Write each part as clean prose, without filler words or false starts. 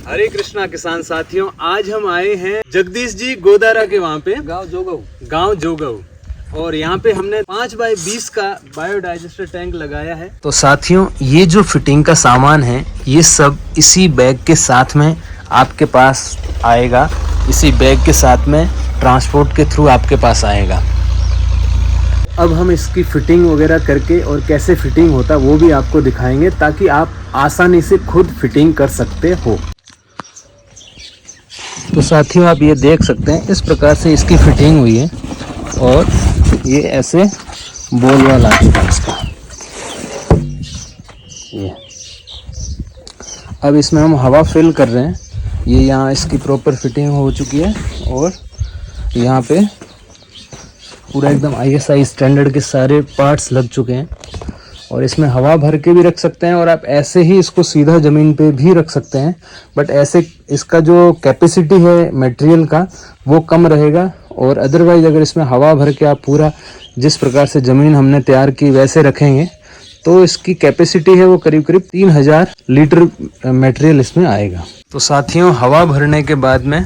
हरे कृष्णा किसान साथियों, आज हम आए हैं जगदीश जी गोदारा के वहाँ पे गांव जोगव और यहाँ पे हमने 5x20 का बायोडाइजेस्टर टैंक लगाया है। तो साथियों, ये जो फिटिंग का सामान है ये सब इसी बैग के साथ में आपके पास आएगा, इसी बैग के साथ में ट्रांसपोर्ट के थ्रू आपके पास आएगा। अब हम इसकी फिटिंग वगैरह करके और कैसे फिटिंग होता है वो भी आपको दिखाएंगे ताकि आप आसानी से खुद फिटिंग कर सकते हो। तो साथियों, आप ये देख सकते हैं इस प्रकार से इसकी फिटिंग हुई है और ये ऐसे बोल वाला आ चुका है इसका। ये अब इसमें हम हवा फिल कर रहे हैं। ये यहाँ इसकी प्रॉपर फिटिंग हो चुकी है और यहाँ पे पूरा एकदम ISI स्टैंडर्ड के सारे पार्ट्स लग चुके हैं और इसमें हवा भर के भी रख सकते हैं और आप ऐसे ही इसको सीधा ज़मीन पे भी रख सकते हैं। बट ऐसे इसका जो कैपेसिटी है मटेरियल का वो कम रहेगा और अदरवाइज अगर इसमें हवा भर के आप पूरा जिस प्रकार से ज़मीन हमने तैयार की वैसे रखेंगे तो इसकी कैपेसिटी है वो करीब करीब 3000 लीटर मटेरियल इसमें आएगा। तो साथियों, हवा भरने के बाद में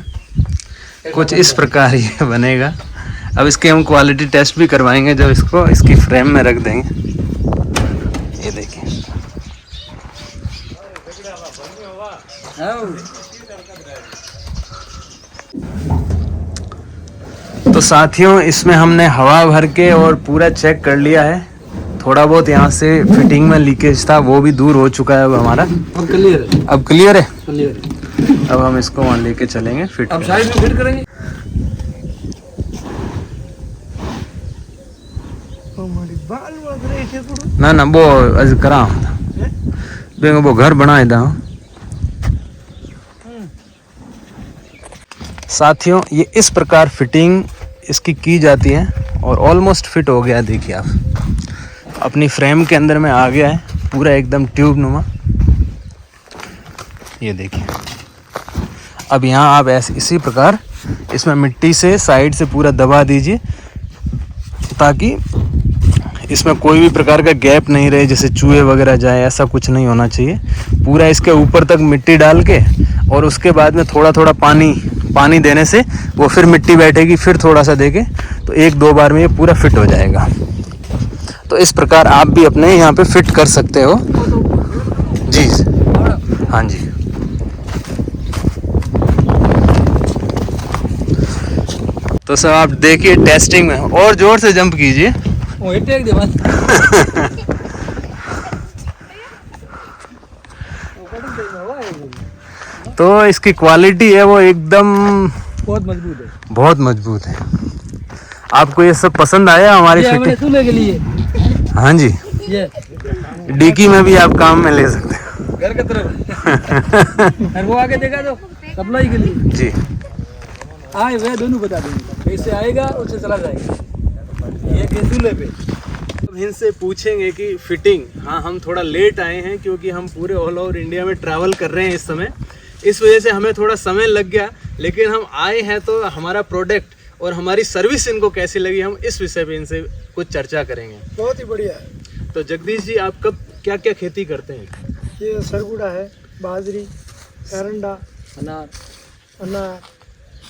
कुछ इस प्रकार ये बनेगा। अब इसके हम क्वालिटी टेस्ट भी करवाएंगे जब इसको इसकी फ्रेम में रख देंगे। ये देखिए, तो साथियों इसमें हमने हवा भर के और पूरा चेक कर लिया है। थोड़ा बहुत यहाँ से फिटिंग में लीकेज था वो भी दूर हो चुका है अब हमारा। अब क्लियर है। अब क्लियर है। क्लियर है। अब हम इसको वहाँ लेके चलेंगे फिट। अब साइड में फिट करेंगे। ना ना वो आज करा वो घर बनाए था। साथियों, ये इस प्रकार फिटिंग इसकी की जाती है और ऑलमोस्ट फिट हो गया। देखिए आप, अपनी फ्रेम के अंदर में आ गया है पूरा एकदम ट्यूब नुमा। ये देखिए, अब यहाँ आप ऐसे इसी प्रकार इसमें मिट्टी से साइड से पूरा दबा दीजिए ताकि इसमें कोई भी प्रकार का गैप नहीं रहे, जैसे चूहे वगैरह जाए, ऐसा कुछ नहीं होना चाहिए। पूरा इसके ऊपर तक मिट्टी डाल के और उसके बाद में थोड़ा थोड़ा पानी देने से वो फिर मिट्टी बैठेगी, फिर थोड़ा सा देके तो 1-2 बार में ये पूरा फिट हो जाएगा। तो इस प्रकार आप भी अपने यहाँ पे फिट कर सकते हो जी। हाँ जी। तो सब आप देखिए टेस्टिंग में और जोर से जंप कीजिए। तो इसकी क्वालिटी है वो एकदम बहुत मजबूत है। आपको ये सब पसंद आया हमारी फिटिंग के लिए? हाँ जी, डिकी में भी आप काम में ले सकते हैं घर की तरफ। वो आगे देखा तो सप्लाई के लिए जी आए वे दोनों बता देंगे कैसे आएगा, उससे चला जाएगा। ये चूल्हे पे अब इनसे पूछेंगे कि फिटिंग। हाँ, हम थोड़ा लेट आए हैं क्योंकि हम पूरे ऑल ओवर इंडिया में ट्रैवल कर रहे हैं इस समय, इस वजह से हमें थोड़ा समय लग गया। लेकिन हम आए हैं तो हमारा प्रोडक्ट और हमारी सर्विस इनको कैसी लगी, हम इस विषय पे इनसे कुछ चर्चा करेंगे। बहुत ही बढ़िया है। तो जगदीश जी, आप कब क्या क्या खेती करते हैं? ये सरगुड़ा है, बाजरी, एरंडा, अनार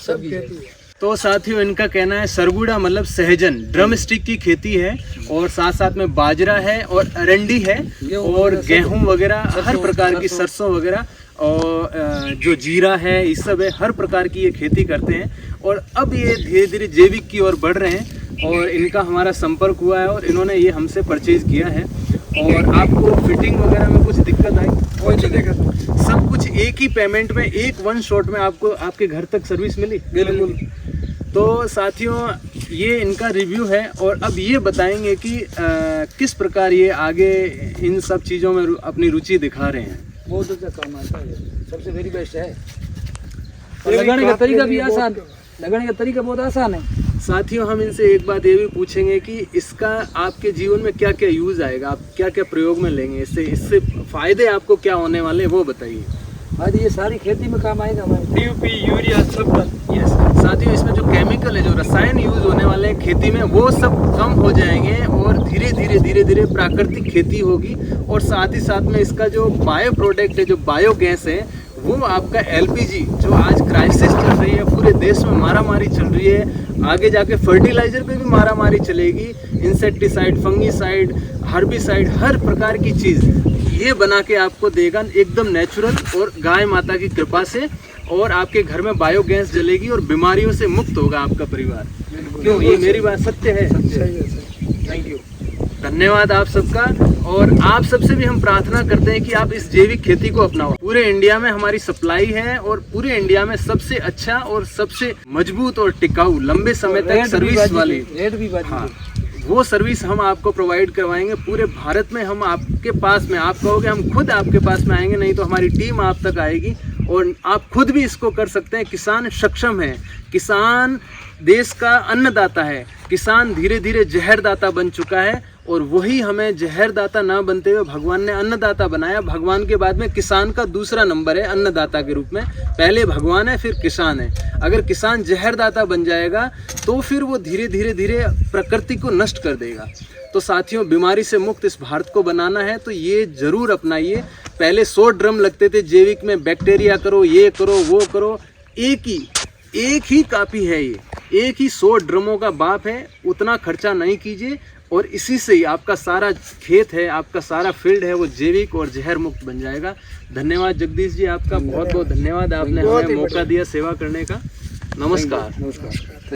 सब खेती है। तो साथियों, इनका कहना है सरगुड़ा मतलब सहजन, ड्रम स्टिक की खेती है और साथ साथ में बाजरा है और अरंडी है और गेहूं वगैरह, हर प्रकार की सरसों वगैरह और जो जीरा है, ये सब है, हर प्रकार की ये खेती करते हैं। और अब ये धीरे धीरे जैविक की ओर बढ़ रहे हैं और इनका हमारा संपर्क हुआ है और इन्होंने ये हमसे परचेज किया है। और आपको फिटिंग वगैरह में कुछ दिक्कत आई? कोई दिक्कत नहीं, सब कुछ एक ही पेमेंट में, एक वन शॉट में आपको आपके घर तक सर्विस मिली। बिल्कुल। तो साथियों, ये इनका रिव्यू है और अब ये बताएंगे कि किस प्रकार ये आगे इन सब चीज़ों में अपनी रुचि दिखा रहे हैं। बहुत अच्छा काम आता है, सबसे वेरी बेस्ट है। लगाने का तरीका भी आसान, लगाने का तरीका बहुत आसान है। साथियों, हम इनसे एक बात ये भी पूछेंगे कि इसका आपके जीवन में क्या क्या यूज़ आएगा, आप क्या क्या प्रयोग में लेंगे, इससे फ़ायदे आपको क्या होने वाले वो बताइए। आज ये सारी खेती में काम आएगा हमारे, DAP, यूरिया सब। यस साथियों, इसमें जो केमिकल है, जो रसायन यूज होने वाले हैं खेती में, वो सब कम हो जाएंगे और धीरे धीरे प्राकृतिक खेती होगी। और साथ ही साथ में इसका जो बायो प्रोडक्ट है, जो बायोगैस है, वो आपका एलपीजी जो आज क्राइसिस चल रही है, पूरे देश में मारामारी चल रही है, आगे जाके फर्टिलाइजर पे भी मारामारी चलेगी, इंसेक्टिसाइड, फंगीसाइड, हर्बिसाइड, हर प्रकार की चीज़ ये बना के आपको देगा एकदम नेचुरल और गाय माता की कृपा से, और आपके घर में बायोगैस जलेगी और बीमारियों से मुक्त होगा आपका परिवार। क्यों, ये मेरी बात सत्य है? थैंक यू, धन्यवाद आप सबका। और आप सबसे भी हम प्रार्थना करते हैं कि आप इस जैविक खेती को अपनाओ। पूरे इंडिया में हमारी सप्लाई है और पूरे इंडिया में सबसे अच्छा और सबसे मजबूत और टिकाऊ लंबे समय तक सर्विस वाली रेट भी हाँ, वो सर्विस हम आपको प्रोवाइड करवाएंगे पूरे भारत में। हम आपके पास में, आप कहोगे हम खुद आपके पास में आएंगे, नहीं तो हमारी टीम आप तक आएगी और आप खुद भी इसको कर सकते हैं। किसान सक्षम है, किसान देश का अन्नदाता है, किसान धीरे धीरे जहरदाता बन चुका है और वही हमें जहरदाता ना बनते हुए भगवान ने अन्नदाता बनाया। भगवान के बाद में किसान का दूसरा नंबर है अन्नदाता के रूप में, पहले भगवान है फिर किसान है। अगर किसान जहरदाता बन जाएगा तो फिर वो धीरे धीरे धीरे प्रकृति को नष्ट कर देगा। तो साथियों, बीमारी से मुक्त इस भारत को बनाना है तो ये जरूर अपनाइए। पहले 100 ड्रम लगते थे जैविक में, बैक्टीरिया करो, ये करो, वो करो, एक ही काफ़ी है, ये एक ही 100 ड्रमों का बाप है। उतना खर्चा नहीं कीजिए और इसी से ही आपका सारा खेत है, आपका सारा फील्ड है, वो जैविक और जहर मुक्त बन जाएगा। धन्यवाद जगदीश जी, आपका बहुत बहुत धन्यवाद, आपने हमें मौका दिया सेवा करने का। नमस्कार।